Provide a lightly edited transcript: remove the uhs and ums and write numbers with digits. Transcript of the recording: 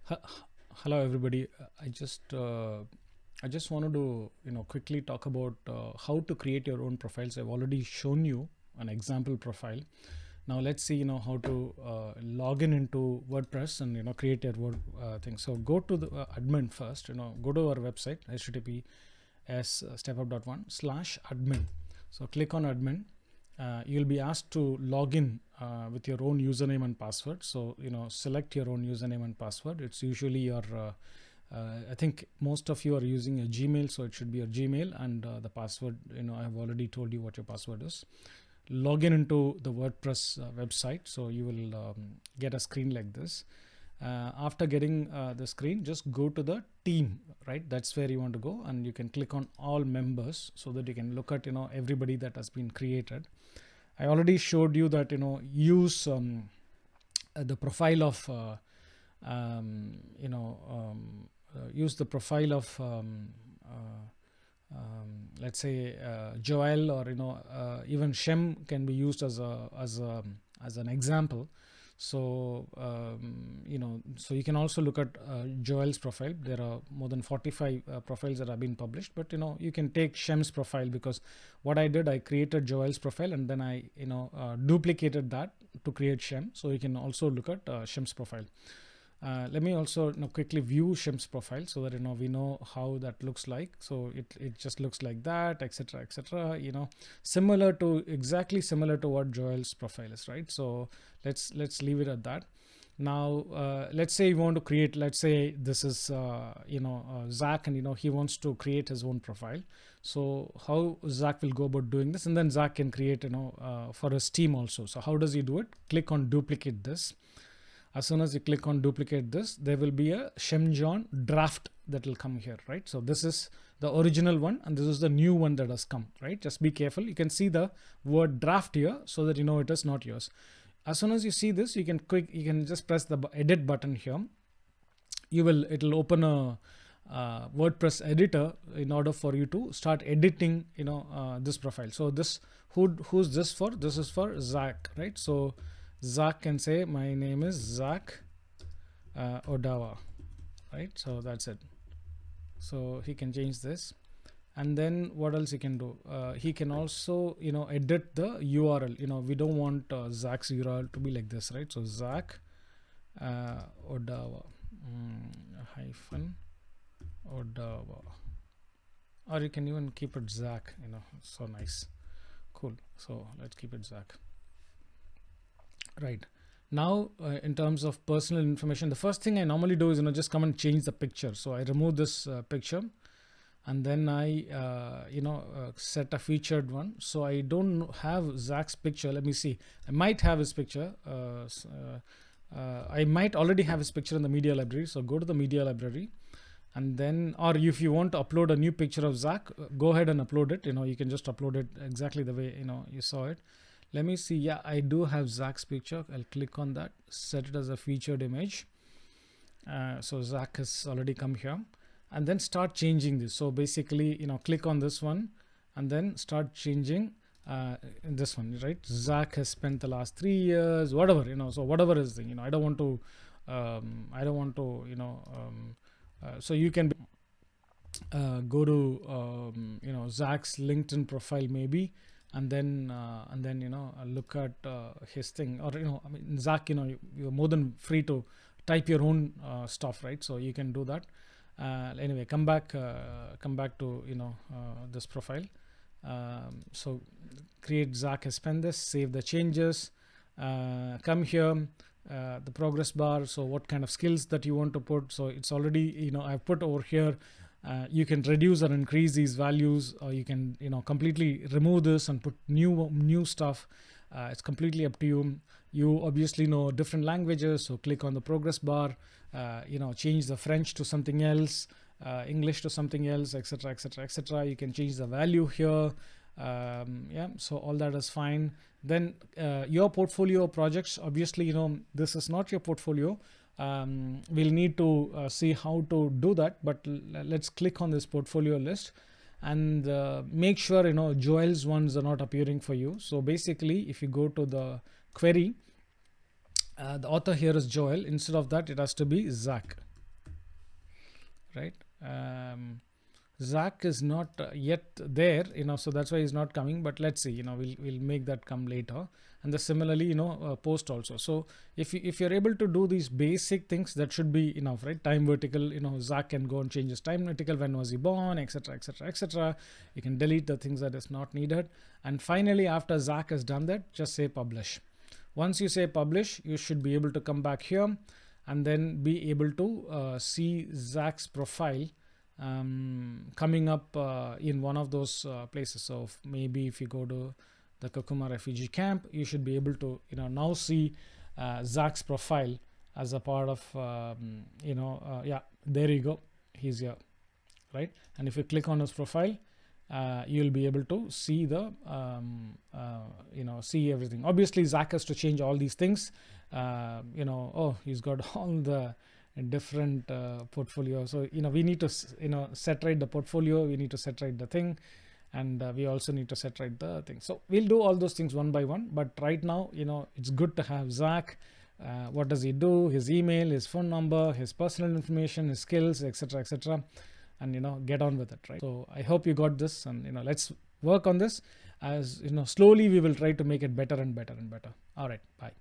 H- Hello, everybody. I just wanted to quickly talk about how to create your own profiles. I've already shown you an example profile. Now let's see how to log in into WordPress and create your word thing. So go to the admin first. Go to our website https stepup.one/admin. So click on admin. You'll be asked to log in with your own username and password. So select your own username and password. It's usually your I think most of you are using a Gmail, so it should be your Gmail, and the password, I have already told you what your password is. Log in into the WordPress website, so you will get a screen like this. After getting the screen, just go to the team, right? That's where you want to go, and you can click on all members so that you can look at everybody that has been created. I already showed you that use the profile of use the profile of let's say Joel, or even Shem can be used as an example. So so you can also look at Joel's profile. There are more than 45 profiles that have been published, but you can take Shem's profile, because what I did, I created Joel's profile and then I duplicated that to create Shem. So you can also look at Shem's profile. Let me also quickly view Shem's profile so that we know how that looks like. So it just looks like that, etc., etc. Exactly similar to what Joel's profile is, right? So let's leave it at that. Now let's say you want to create, let's say this is Zach, and he wants to create his own profile. So how Zach will go about doing this, and then Zach can create for his team also. So how does he do it? Click on duplicate this. As soon as you click on duplicate this, there will be a Shemjon draft that will come here, right? So this is the original one, and this is the new one that has come, right? Just be careful. You can see the word draft here so that it is not yours. As soon as you see this, you can just press the edit button here. It'll open a WordPress editor in order for you to start editing this profile. So who's this for? This is for Zach, right? So Zach can say my name is Zach Odawa, right? So that's it. So he can change this, and then what else he can do? He can also edit the URL. We don't want Zach's URL to be like this, right? So Zach Odawa hyphen Odawa, or you can even keep it Zach. So nice, cool. So let's keep it Zach. Right now, in terms of personal information, the first thing I normally do is just come and change the picture. So I remove this picture, and then I set a featured one. So I don't have Zach's picture. Let me see. I might have his picture. I might already have his picture in the media library. So go to the media library, and then, or if you want to upload a new picture of Zach, go ahead and upload it. You can just upload it exactly the way you saw it. Let me see. Yeah, I do have Zach's picture. I'll click on that, set it as a featured image. So Zach has already come here, and then start changing this. So basically, click on this one and then start changing this one, right? Zach has spent the last 3 years, whatever, so whatever is the, I don't want to, so you can go to, Zach's LinkedIn profile maybe, and then look at his thing, or I mean, Zach, you're more than free to type your own stuff, right? So you can do that. Anyway, come back to this profile. So create Zach Espendes, save the changes, come here, the progress bar. So what kind of skills that you want to put? So it's already I've put over here. You can reduce or increase these values, or you can completely remove this and put new stuff. It's completely up to you. You obviously know different languages, so click on the progress bar, change the French to something else, English to something else, etc., etc., etc. You can change the value here. Yeah, so all that is fine. Then your portfolio projects, obviously this is not your portfolio. We'll need to see how to do that, but let's click on this portfolio list and make sure Joel's ones are not appearing for you. So basically, if you go to the query, the author here is Joel. Instead of that, it has to be Zach. right? Zach is not yet there, so that's why he's not coming, but let's see, we'll make that come later. And the similarly, post also. So if you're able to do these basic things, that should be enough, right? Time vertical, Zach can go and change his time vertical, when was he born, etc, etc, etc. You can delete the things that is not needed. And finally, after Zach has done that, just say publish. Once you say publish, you should be able to come back here and then be able to see Zach's profile coming up in one of those places. So maybe if you go to the Kakuma refugee camp, you should be able to now see Zach's profile as a part of yeah, there you go, he's here, right? And if you click on his profile, you'll be able to see the see everything. Obviously Zach has to change all these things. Oh, he's got all the different portfolio. So we need to set right the portfolio, we need to set right the thing, and we also need to set right the thing. So we'll do all those things one by one, but right now it's good to have Zach. What does he do, his email, his phone number, his personal information, his skills, etc, etc, and get on with it, right? So I hope you got this, and let's work on this. As slowly we will try to make it better and better and better. All right, bye.